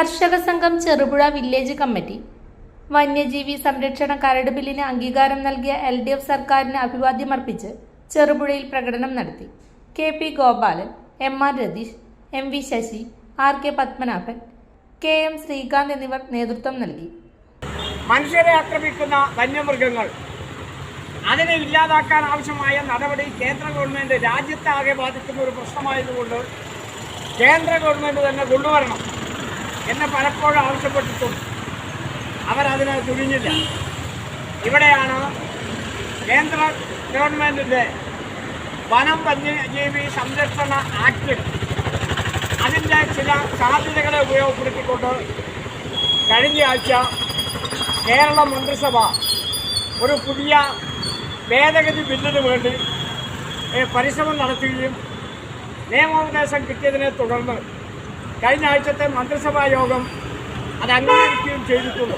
കർഷക സംഘം Cherupuzha village committee വന്യജീവി സംരക്ഷണ കരട് ബില്ലിന് അംഗീകാരം നൽകിയ LDF സർക്കാരിന് അഭിവാദ്യമർപ്പിച്ച് ചെറുപുഴയിൽ പ്രകടനം നടത്തി. KP Gopalan, MR Ratheesh, MV Sasi, RK Padmanabhan, KM Srikanth എന്നിവർ നേതൃത്വം നൽകി. മനുഷ്യരെ ആക്രമിക്കുന്ന വന്യമൃഗങ്ങൾ അതിനെ ഇല്ലാതാക്കാൻ ആവശ്യമായ നടപടി കേന്ദ്ര ഗവൺമെൻറ് രാജ്യത്താകെ ബാധിക്കുന്ന ഒരു പ്രശ്നമായതുകൊണ്ട് കേന്ദ്ര ഗവൺമെൻറ് തന്നെ കൊണ്ടുവരണം എന്ന് പലപ്പോഴും ആവശ്യപ്പെട്ടിട്ടുണ്ട്. അവരതിന് തുനിഞ്ഞില്ല. ഇവിടെയാണ് കേന്ദ്ര ഗവൺമെൻറ്റിൻ്റെ വനം വന്യജീവി സംരക്ഷണ ആക്ടിൽ അതിൻ്റെ ചില സാധ്യതകളെ ഉപയോഗപ്പെടുത്തിക്കൊണ്ട് കഴിഞ്ഞ ആഴ്ച കേരള മന്ത്രിസഭ ഒരു പുതിയ ഭേദഗതി ബില്ലിന് വേണ്ടി പരിശ്രമം നടത്തുകയും നിയമോപദേശം കിട്ടിയതിനെ തുടർന്ന് കഴിഞ്ഞ ആഴ്ചത്തെ മന്ത്രിസഭാ യോഗം അത് അംഗീകരിക്കുകയും ചെയ്തിട്ടുള്ളൂ.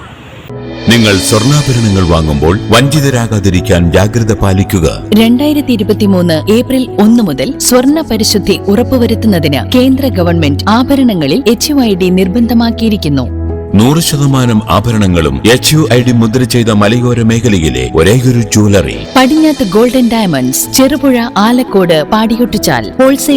നിങ്ങൾ സ്വർണ്ണാഭരണങ്ങൾ വാങ്ങുമ്പോൾ വഞ്ചിതരാകാതിരിക്കാൻ ജാഗ്രത പാലിക്കുക. 2023 ഏപ്രിൽ 1 മുതൽ സ്വർണ്ണ പരിശുദ്ധി ഉറപ്പുവരുത്തുന്നതിന് കേന്ദ്ര ഗവൺമെന്റ് ആഭരണങ്ങളിൽ HUID നിർബന്ധമാക്കിയിരിക്കുന്നു. 100% ആഭരണങ്ങളും HUID മുദ്ര ചെയ്ത മലയോര മേഖലയിലെ ഒരേയൊരു ജ്വല്ലറി പടിഞ്ഞാത്ത് golden diamonds, Cherupuzha, Alakode, Padiyottuchal. Wholesale